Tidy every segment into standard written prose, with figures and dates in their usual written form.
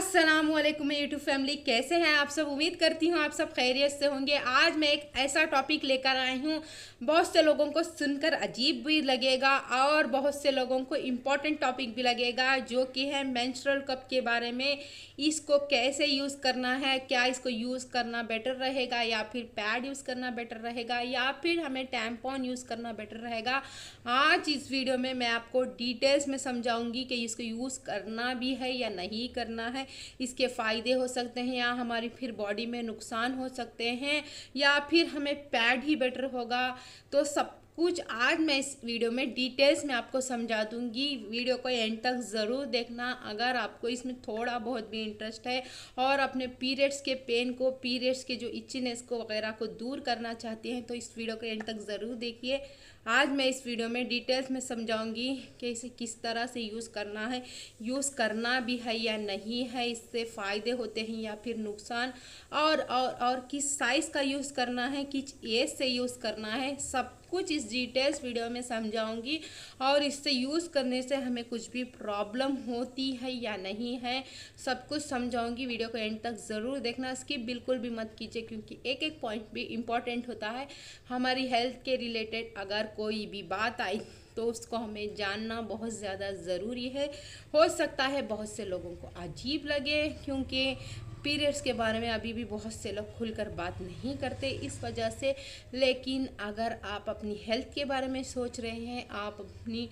अस्सलामुअलैकुम YouTube family, कैसे हैं आप सब। उम्मीद करती हूँ आप सब खैरियत से होंगे। आज मैं एक ऐसा टॉपिक लेकर आई हूँ, बहुत से लोगों को सुनकर अजीब भी लगेगा और बहुत से लोगों को इम्पोर्टेंट टॉपिक भी लगेगा, जो कि है मेंस्ट्रुअल कप के बारे में। इसको कैसे यूज़ करना है, क्या इसको यूज़ करना बेटर रहेगा या फिर पैड यूज़ करना बेटर रहेगा या फिर हमें टैम्पॉन यूज़ करना बेटर रहेगा। आज इस वीडियो में मैं आपको डिटेल्स में समझाऊंगी कि इसको यूज़ करना भी है या नहीं करना है, इसके फ़ायदे हो सकते हैं या हमारी फिर बॉडी में नुकसान हो सकते हैं या फिर हमें पैड ही बेटर होगा। तो सब कुछ आज मैं इस वीडियो में डिटेल्स में आपको समझा दूंगी। वीडियो को एंड तक ज़रूर देखना। अगर आपको इसमें थोड़ा बहुत भी इंटरेस्ट है और अपने पीरियड्स के पेन को, पीरियड्स के जो इचीनेस को वगैरह को दूर करना चाहते हैं, तो इस वीडियो को एंड तक ज़रूर देखिए। आज मैं इस वीडियो में डिटेल्स में समझाऊंगी कि इसे किस तरह से यूज़ करना है, यूज़ करना भी है या नहीं है, इससे फ़ायदे होते हैं या फिर नुकसान, और किस साइज़ का यूज़ करना है, किस एज से यूज़ करना है, सब कुछ इस डिटेल्स वीडियो में समझाऊंगी। और इससे यूज़ करने से हमें कुछ भी प्रॉब्लम होती है या नहीं है, सब कुछ समझाऊंगी। वीडियो को एंड तक ज़रूर देखना, स्किप बिल्कुल भी मत कीजिए, क्योंकि एक एक पॉइंट भी इम्पॉर्टेंट होता है। हमारी हेल्थ के रिलेटेड अगर कोई भी बात आई तो उसको हमें जानना बहुत ज़्यादा ज़रूरी है। हो सकता है बहुत से लोगों को अजीब लगे, क्योंकि पीरियड्स के बारे में अभी भी बहुत से लोग खुलकर बात नहीं करते इस वजह से। लेकिन अगर आप अपनी हेल्थ के बारे में सोच रहे हैं, आप अपनी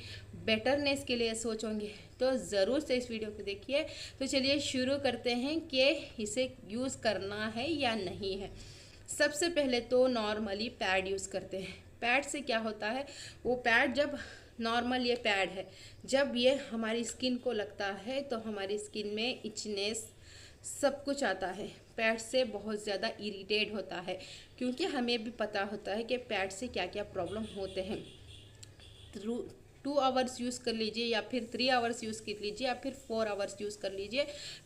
बेटरनेस के लिए सोचोगे, तो ज़रूर से इस वीडियो को देखिए। तो चलिए शुरू करते हैं कि इसे यूज़ करना है या नहीं है। सबसे पहले तो नॉर्मली पैड यूज़ करते हैं। पैड से क्या होता है, वो पैड जब नॉर्मल ये पैड है, जब ये हमारी स्किन को लगता है तो हमारी स्किन में इचनेस सब कुछ आता है। पैड से बहुत ज़्यादा इरिटेट होता है, क्योंकि हमें भी पता होता है कि पैड से क्या क्या प्रॉब्लम होते हैं। 2 आवर्स यूज़ कर लीजिए या फिर 3 आवर्स यूज़ कर लीजिए या फिर 4 आवर्स यूज़ कर लीजिए,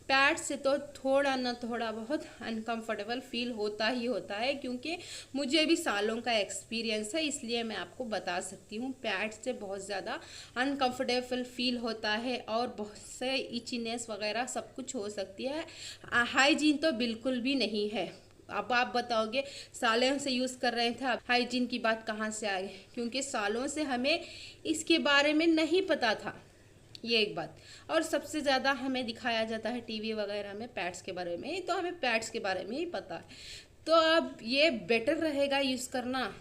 पैड से तो थोड़ा ना थोड़ा बहुत अनकंफर्टेबल फील होता ही होता है। क्योंकि मुझे भी सालों का एक्सपीरियंस है, इसलिए मैं आपको बता सकती हूँ। पैड से बहुत ज़्यादा अनकंफर्टेबल फील होता है और बहुत से इचीनेस वगैरह सब कुछ हो सकती है। हाइजीन तो बिल्कुल भी नहीं है। अब आप बताओगे सालों से यूज़ कर रहे थे, अब हाइजीन की बात कहाँ से आ गई, क्योंकि सालों से हमें इसके बारे में नहीं पता था, ये एक बात। और सबसे ज़्यादा हमें दिखाया जाता है टीवी वगैरह में पैड्स के बारे में, तो हमें पैड्स के बारे में ही पता है। तो अब ये बेटर रहेगा यूज़ करना।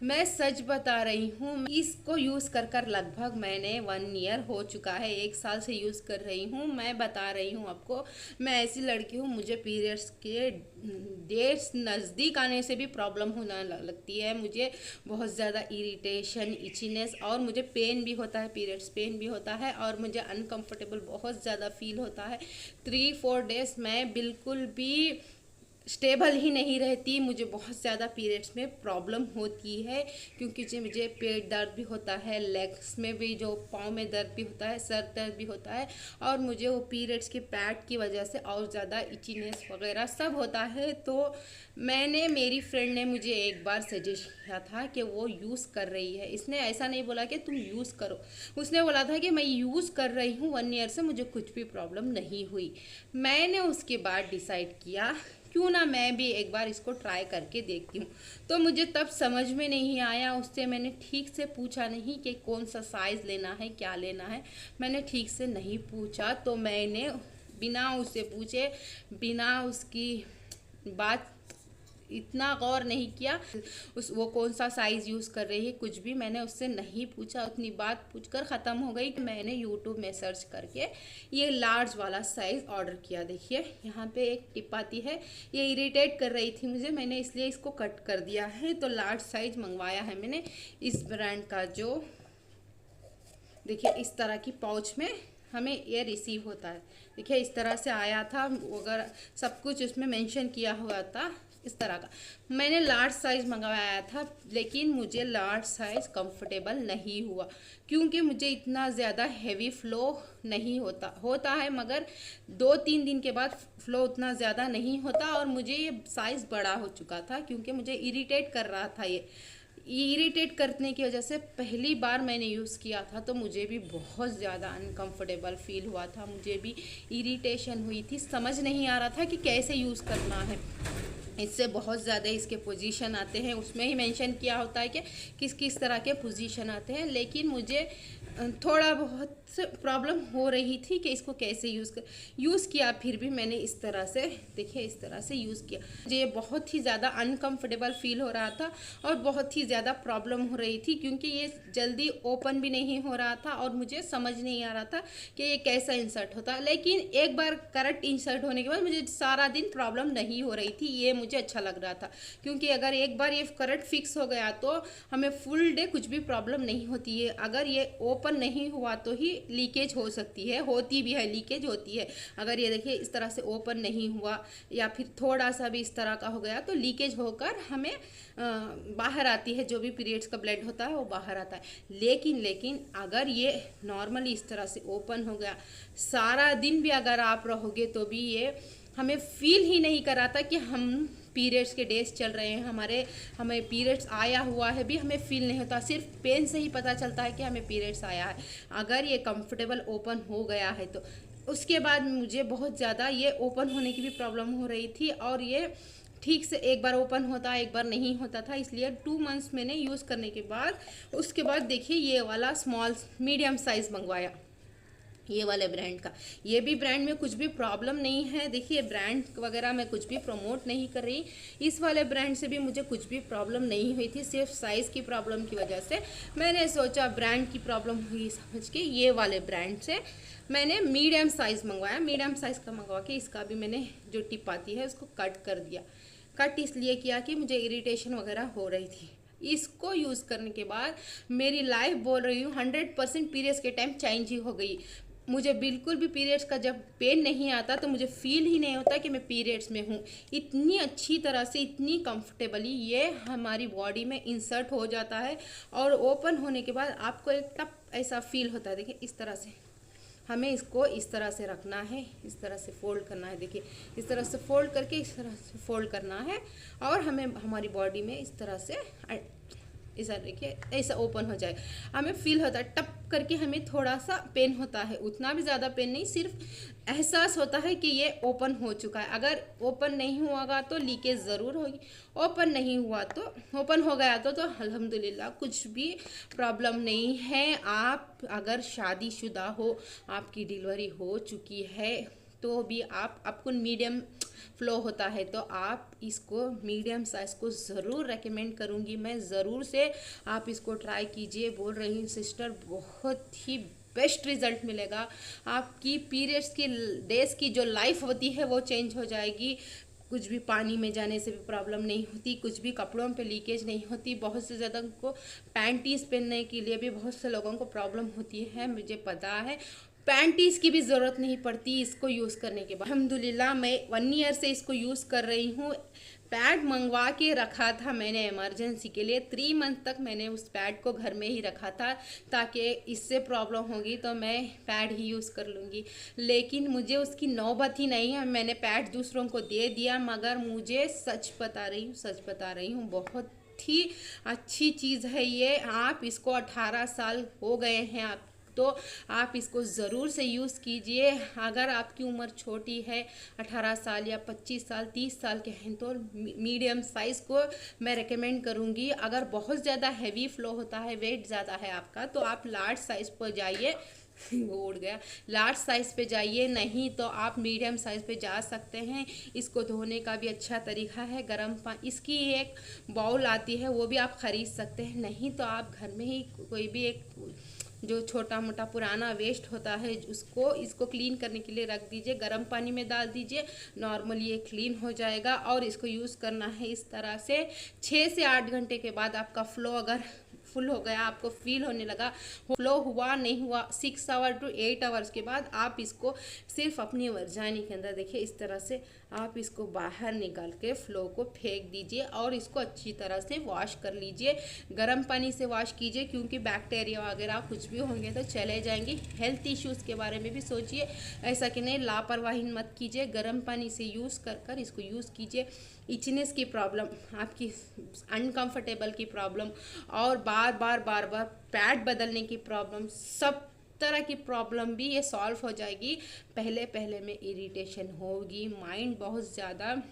मैं सच बता रही हूँ, इसको यूज़ कर लगभग मैंने 1 ईयर हो चुका है, 1 साल से यूज़ कर रही हूँ। मैं बता रही हूँ आपको, मैं ऐसी लड़की हूँ, मुझे पीरियड्स के डेट्स नज़दीक आने से भी प्रॉब्लम होने लगती है। मुझे बहुत ज़्यादा इरिटेशन, इचीनेस और मुझे पेन भी होता है, पीरियड्स पेन भी होता है और मुझे अनकम्फर्टेबल बहुत ज़्यादा फील होता है। 3-4 डेज़ मैं बिल्कुल भी स्टेबल ही नहीं रहती। मुझे बहुत ज़्यादा पीरियड्स में प्रॉब्लम होती है, क्योंकि जो मुझे पेट दर्द भी होता है, लेग्स में भी, जो पाँव में दर्द भी होता है, सर दर्द भी होता है, और मुझे वो पीरियड्स के पैड की वजह से और ज़्यादा इचीनेस वगैरह सब होता है। तो मेरी फ्रेंड ने मुझे एक बार सजेस्ट किया था कि वो यूज़ कर रही है। इसने ऐसा नहीं बोला कि तुम यूज़ करो, उसने बोला था कि मैं यूज़ कर रही हूँ 1 ईयर से, मुझे कुछ भी प्रॉब्लम नहीं हुई। मैंने उसके बाद डिसाइड किया क्यों ना मैं भी एक बार इसको ट्राई करके देखती हूँ। तो मुझे तब समझ में नहीं आया, उससे मैंने ठीक से पूछा नहीं कि कौन सा साइज़ लेना है, क्या लेना है, मैंने ठीक से नहीं पूछा। तो मैंने बिना उससे पूछे, बिना उसकी बात इतना गौर नहीं किया वो कौन सा साइज़ यूज़ कर रही है, कुछ भी मैंने उससे नहीं पूछा। उतनी बात पूछकर ख़त्म हो गई कि मैंने यूट्यूब में सर्च करके ये लार्ज वाला साइज़ ऑर्डर किया। देखिए यहाँ पे एक टिप आती है, ये इरिटेट कर रही थी मुझे, मैंने इसलिए इसको कट कर दिया है। तो लार्ज साइज़ मंगवाया है मैंने इस ब्रांड का। जो देखिए इस तरह की पाउच में हमें ये रिसीव होता है। देखिए इस तरह से आया था, अगर सब कुछ उसमें मेंशन किया हुआ था इस तरह का। मैंने लार्ज साइज़ मंगवाया था, लेकिन मुझे लार्ज साइज़ कंफर्टेबल नहीं हुआ, क्योंकि मुझे इतना ज़्यादा हैवी फ़्लो नहीं होता है, मगर 2-3 दिन के बाद फ़्लो उतना ज़्यादा नहीं होता। और मुझे ये साइज़ बड़ा हो चुका था, क्योंकि मुझे इरिटेट कर रहा था ये इरिटेट करने की वजह से पहली बार मैंने यूज़ किया था तो मुझे भी बहुत ज़्यादा अनकंफर्टेबल फील हुआ था, मुझे भी इरिटेशन हुई थी, समझ नहीं आ रहा था कि कैसे यूज़ करना है। इससे बहुत ज़्यादा इसके पोजीशन आते हैं, उसमें ही मेंशन किया होता है कि किस किस तरह के पोजीशन आते हैं, लेकिन मुझे थोड़ा बहुत प्रॉब्लम हो रही थी कि इसको कैसे यूज़ किया। फिर भी मैंने इस तरह से, देखिए इस तरह से यूज़ किया। मुझे बहुत ही ज़्यादा अनकंफर्टेबल फील हो रहा था और बहुत ही ज़्यादा प्रॉब्लम हो रही थी, क्योंकि ये जल्दी ओपन भी नहीं हो रहा था और मुझे समझ नहीं आ रहा था कि ये कैसा इंसर्ट होता। लेकिन एक बार करेक्ट इंसर्ट होने के बाद मुझे सारा दिन प्रॉब्लम नहीं हो रही थी, ये मुझे अच्छा लग रहा था। क्योंकि अगर एक बार ये करेक्ट फिक्स हो गया तो हमें फुल डे कुछ भी प्रॉब्लम नहीं होती है। अगर ये ओपन नहीं हुआ तो ही लीकेज हो सकती है, होती भी है, लीकेज होती है। अगर ये देखिए इस तरह से ओपन नहीं हुआ या फिर थोड़ा सा भी इस तरह का हो गया तो लीकेज होकर हमें बाहर आती है, जो भी पीरियड्स का ब्लड होता है वो बाहर आता है। लेकिन अगर ये नॉर्मली इस तरह से ओपन हो गया, सारा दिन भी अगर आप रहोगे तो भी ये हमें फील ही नहीं कराता कि हम पीरियड्स के डेज चल रहे हैं, हमें पीरियड्स आया हुआ है भी हमें फील नहीं होता। सिर्फ पेन से ही पता चलता है कि हमें पीरियड्स आया है। अगर ये कंफर्टेबल ओपन हो गया है तो उसके बाद मुझे बहुत ज़्यादा ये ओपन होने की भी प्रॉब्लम हो रही थी, और ये ठीक से एक बार ओपन होता एक बार नहीं होता था। इसलिए 2 मंथ्स मैंने यूज़ करने के बाद उसके बाद देखिए ये वाला स्मॉल मीडियम साइज़ मंगवाया, ये वाले ब्रांड का। ये भी ब्रांड में कुछ भी प्रॉब्लम नहीं है, देखिए ब्रांड वगैरह मैं कुछ भी प्रमोट नहीं कर रही। इस वाले ब्रांड से भी मुझे कुछ भी प्रॉब्लम नहीं हुई थी, सिर्फ साइज़ की प्रॉब्लम की वजह से मैंने सोचा ब्रांड की प्रॉब्लम हुई समझ के ये वाले ब्रांड से मैंने मीडियम साइज़ मंगवाया। मीडियम साइज़ का मंगवा के इसका भी मैंने जो टिप आती है उसको कट कर दिया। कट इसलिए किया कि मुझे इरिटेशन वगैरह हो रही थी। इसको यूज़ करने के बाद मेरी लाइफ बोल रही हूँ 100% पीरियड्स के टाइम चेंज ही हो गई। मुझे बिल्कुल भी पीरियड्स का जब पेन नहीं आता तो मुझे फील ही नहीं होता कि मैं पीरियड्स में हूँ। इतनी अच्छी तरह से, इतनी कंफर्टेबली ये हमारी बॉडी में इंसर्ट हो जाता है, और ओपन होने के बाद आपको एक टप ऐसा फील होता है। देखिए इस तरह से हमें इसको इस तरह से रखना है, इस तरह से फोल्ड करना है। देखिए इस तरह से फोल्ड करके इस तरह से फोल्ड करना है, और हमें हमारी बॉडी में इस तरह से ऐसा देखिए ऐसा ओपन हो जाए। हमें फील होता है टप करके, हमें थोड़ा सा पेन होता है, उतना भी ज़्यादा पेन नहीं, सिर्फ एहसास होता है कि ये ओपन हो चुका है। अगर ओपन नहीं हुआ तो लीकेज ज़रूर होगी, ओपन नहीं हुआ तो, ओपन हो गया तो अल्हम्दुलिल्लाह कुछ भी प्रॉब्लम नहीं है। आप अगर शादीशुदा हो, आपकी डिलीवरी हो चुकी है तो भी आपको मीडियम फ्लो होता है तो आप इसको मीडियम साइज़ को ज़रूर रेकमेंड करूँगी मैं, ज़रूर से आप इसको ट्राई कीजिए। बोल रही हूँ सिस्टर, बहुत ही बेस्ट रिज़ल्ट मिलेगा। आपकी पीरियड्स की डेज की जो लाइफ होती है वो चेंज हो जाएगी। कुछ भी पानी में जाने से भी प्रॉब्लम नहीं होती, कुछ भी कपड़ों पे लीकेज नहीं होती। बहुत से ज़्यादा को पैंटीज़ पहनने के लिए भी बहुत से लोगों को प्रॉब्लम होती है, मुझे पता है। पैंटीज़ की भी ज़रूरत नहीं पड़ती इसको यूज़ करने के बाद। अल्हम्दुलिल्लाह मैं 1 ईयर से इसको यूज़ कर रही हूँ। पैड मंगवा के रखा था मैंने इमरजेंसी के लिए, 3 मंथ तक मैंने उस पैड को घर में ही रखा था, ताकि इससे प्रॉब्लम होगी तो मैं पैड ही यूज़ कर लूँगी। लेकिन मुझे उसकी नौबत ही नहीं है, मैंने पैड दूसरों को दे दिया। मगर मुझे सच बता रही हूँ बहुत ही अच्छी चीज़ है ये। आप इसको 18 साल हो गए हैं आप तो आप इसको ज़रूर से यूज़ कीजिए। अगर आपकी उम्र छोटी है, 18 साल या 25 साल 30 साल के हैं, तो मीडियम साइज़ को मैं रेकमेंड करूँगी। अगर बहुत ज़्यादा हैवी फ्लो होता है, वेट ज़्यादा है आपका, तो आप लार्ज साइज़ पर जाइए। वो उड़ गया, लार्ज साइज़ पे जाइए, नहीं तो आप मीडियम साइज़ पे जा सकते हैं। इसको धोने का भी अच्छा तरीका है, गर्म पानी, इसकी एक बाउल आती है वो भी आप ख़रीद सकते हैं। नहीं तो आप घर में ही कोई भी एक जो छोटा मोटा पुराना वेस्ट होता है इसको क्लीन करने के लिए रख दीजिए, गर्म पानी में डाल दीजिए, नॉर्मली ये क्लीन हो जाएगा। और इसको यूज़ करना है इस तरह से 6 से 8 घंटे के बाद आपका फ्लो अगर फुल हो गया, आपको फील होने लगा, फ्लो हुआ नहीं हुआ, 6 आवर टू 8 आवर्स के बाद आप इसको सिर्फ अपनी वर्जानी के अंदर देखिए इस तरह से आप इसको बाहर निकाल के फ्लो को फेंक दीजिए और इसको अच्छी तरह से वॉश कर लीजिए। गर्म पानी से वॉश कीजिए क्योंकि बैक्टीरिया वगैरह कुछ भी होंगे तो चले जाएंगे। हेल्थ इश्यूज़ के बारे में भी सोचिए, ऐसा कि नहीं लापरवाही मत कीजिए, गर्म पानी से यूज़ कर इसको यूज़ कीजिए। इचनेस की प्रॉब्लम, आपकी अनकंफर्टेबल की प्रॉब्लम और बार बार पैड बदलने की प्रॉब्लम, सब तरह की प्रॉब्लम भी ये सॉल्व हो जाएगी। पहले पहले में इरिटेशन होगी, माइंड बहुत ज़्यादा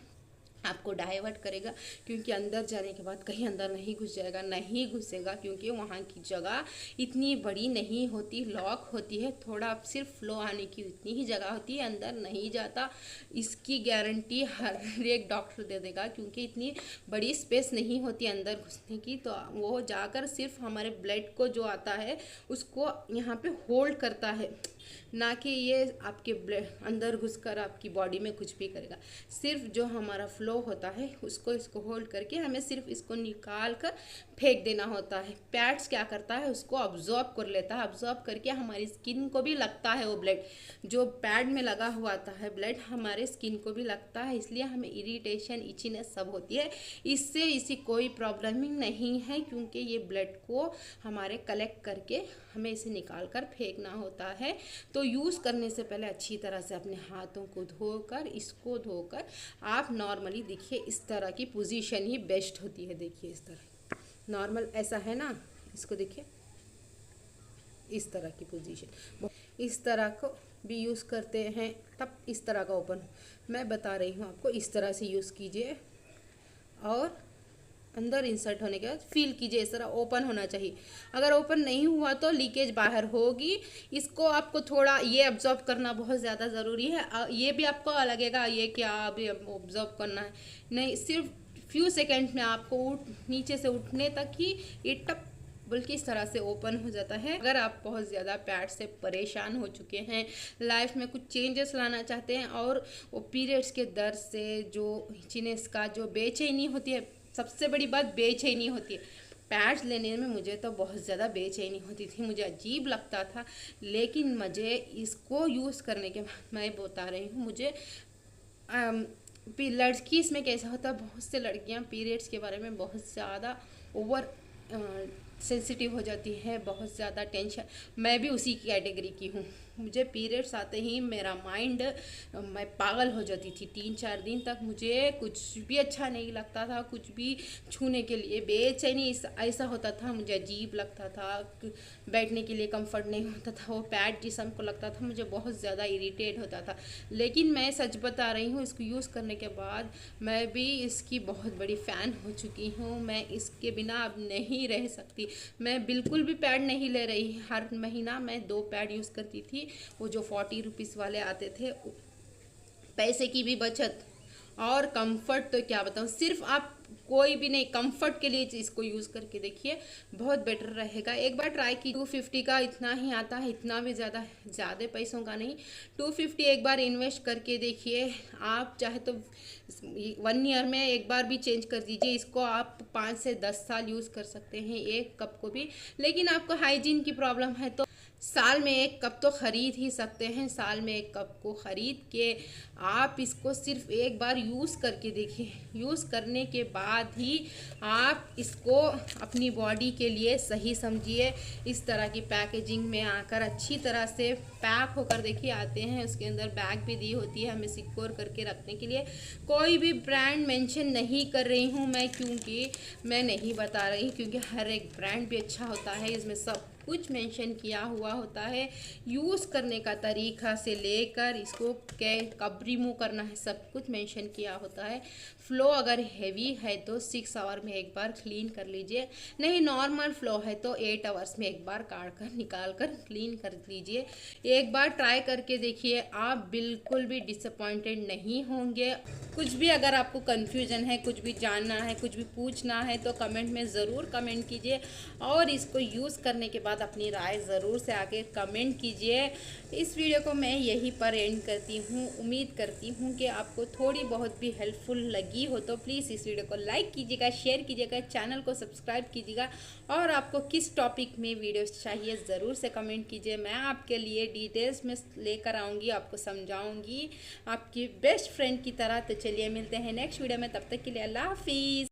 आपको डाइवर्ट करेगा क्योंकि अंदर जाने के बाद कहीं अंदर नहीं घुस जाएगा, नहीं घुसेगा क्योंकि वहाँ की जगह इतनी बड़ी नहीं होती, लॉक होती है, थोड़ा सिर्फ फ्लो आने की इतनी ही जगह होती है, अंदर नहीं जाता। इसकी गारंटी हर एक डॉक्टर दे देगा क्योंकि इतनी बड़ी स्पेस नहीं होती अंदर घुसने की, तो वो जाकर सिर्फ हमारे ब्लड को जो आता है उसको यहाँ पे होल्ड करता है, ना कि ये आपके अंदर घुसकर आपकी बॉडी में कुछ भी करेगा। सिर्फ जो हमारा फ्लो होता है उसको इसको होल्ड करके हमें सिर्फ इसको निकाल कर फेंक देना होता है। पैड्स क्या करता है, उसको ऑब्जॉर्ब कर लेता है, ऑब्जॉर्ब करके हमारी स्किन को भी लगता है वो ब्लड, जो पैड में लगा हुआ आता है ब्लड हमारे स्किन को भी लगता है, इसलिए हमें इरिटेशन, इचीनेस सब होती है। इससे इसी कोई प्रॉब्लम ही नहीं है क्योंकि ये ब्लड को हमारे कलेक्ट करके हमें इसे निकाल कर फेंकना होता है। तो यूज़ करने से पहले अच्छी तरह से अपने हाथों को धोकर, इसको धोकर आप नॉर्मली देखिए इस तरह की पोजीशन ही बेस्ट होती है। देखिए इस तरह नॉर्मल ऐसा है ना, इसको देखिए इस तरह की पोजीशन, इस तरह को भी यूज़ करते हैं तब इस तरह का ओपन, मैं बता रही हूँ आपको, इस तरह से यूज़ कीजिए और अंदर इंसर्ट होने के बाद फील कीजिए, इस तरह ओपन होना चाहिए। अगर ओपन नहीं हुआ तो लीकेज बाहर होगी, इसको आपको थोड़ा ये ऑब्जर्व करना बहुत ज़्यादा ज़रूरी है। ये भी आपको लगेगा ये क्या अभी ऑब्जर्व करना है, नहीं, सिर्फ फ्यू सेकेंड में आपको नीचे से उठने तक ही ये टप बल्कि इस तरह से ओपन हो जाता है। अगर आप बहुत ज़्यादा पैड से परेशान हो चुके हैं, लाइफ में कुछ चेंजेस लाना चाहते हैं और वो पीरियड्स के दर्द से जो इचनेस का जो बेचैनी होती है, सबसे बड़ी बात बेचैनी होती है। पैड्स लेने में मुझे तो बहुत ज़्यादा बेचैनी होती थी, मुझे अजीब लगता था, लेकिन मुझे इसको यूज़ करने के बाद मैं बता रही हूँ, मुझे लड़की इसमें कैसा होता है, बहुत से लड़कियाँ पीरियड्स के बारे में बहुत ज़्यादा ओवर सेंसिटिव हो जाती है, बहुत ज़्यादा टेंशन, मैं भी उसी कैटेगरी की हूँ। मुझे पीरियड्स आते ही मेरा माइंड, मैं पागल हो जाती थी। 3-4 दिन तक मुझे कुछ भी अच्छा नहीं लगता था, कुछ भी छूने के लिए बेचैनी ऐसा होता था, मुझे अजीब लगता था, बैठने के लिए कंफर्ट नहीं होता था, वो पैड जिस्म को लगता था, मुझे बहुत ज़्यादा इरिटेट होता था। लेकिन मैं सच बता रही हूँ, इसको यूज़ करने के बाद मैं भी इसकी बहुत बड़ी फ़ैन हो चुकी हूँ। मैं इसके बिना अब नहीं रह सकती। मैं बिल्कुल भी पैड नहीं ले रही, हर महीना मैं 2 पैड यूज़ करती थी, वो जो 40 रुपीज़ वाले आते थे। पैसे की भी बचत और कंफर्ट तो क्या बताऊँ, सिर्फ आप कोई भी नहीं, कंफर्ट के लिए इसको यूज़ करके देखिए, बहुत बेटर रहेगा। एक बार ट्राई की, 250 का इतना ही आता है, इतना भी ज़्यादा पैसों का नहीं। 250 एक बार इन्वेस्ट करके देखिए, आप चाहे तो 1 ईयर में एक बार भी चेंज कर दीजिए इसको, आप 5 से 10 साल यूज़ कर सकते हैं एक कप को भी। लेकिन आपको हाइजीन की प्रॉब्लम है तो साल में 1 कप तो ख़रीद ही सकते हैं। साल में 1 कप को ख़रीद के आप इसको सिर्फ एक बार यूज़ करके देखिए, यूज़ करने के बाद ही आप इसको अपनी बॉडी के लिए सही समझिए। इस तरह की पैकेजिंग में आकर अच्छी तरह से पैक होकर देखिए आते हैं, उसके अंदर बैग भी दी होती है हमें सिक्योर करके रखने के लिए। कोई भी ब्रांड मेंशन नहीं कर रही हूँ मैं, क्योंकि मैं नहीं बता रही, क्योंकि हर एक ब्रांड भी अच्छा होता है, इसमें सब कुछ मेंशन किया हुआ होता है। यूज़ करने का तरीका से लेकर इसको कब रिमूव करना है सब कुछ मेंशन किया होता है। फ़्लो अगर हैवी है तो 6 आवर में एक बार क्लीन कर लीजिए, नहीं नॉर्मल फ़्लो है तो 8 आवर्स में एक बार काट कर निकाल कर क्लीन कर लीजिए। एक बार ट्राई करके देखिए, आप बिल्कुल भी डिसअपॉइंटेड नहीं होंगे। कुछ भी अगर आपको कन्फ्यूजन है, कुछ भी जानना है, कुछ भी पूछना है तो कमेंट में ज़रूर कमेंट कीजिए और इसको यूज़ करने के बाद बाद अपनी राय ज़रूर से आके कमेंट कीजिए। इस वीडियो को मैं यहीं पर एंड करती हूँ। उम्मीद करती हूँ कि आपको थोड़ी बहुत भी हेल्पफुल लगी हो तो प्लीज़ इस वीडियो को लाइक कीजिएगा, शेयर कीजिएगा, चैनल को सब्सक्राइब कीजिएगा और आपको किस टॉपिक में वीडियोस चाहिए ज़रूर से कमेंट कीजिए। मैं आपके लिए डिटेल्स में लेकर आऊँगी, आपको समझाऊँगी आपकी बेस्ट फ्रेंड की तरह। तो चलिए मिलते हैं नेक्स्ट वीडियो में, तब तक के लिए अल्लाह हाफिज़।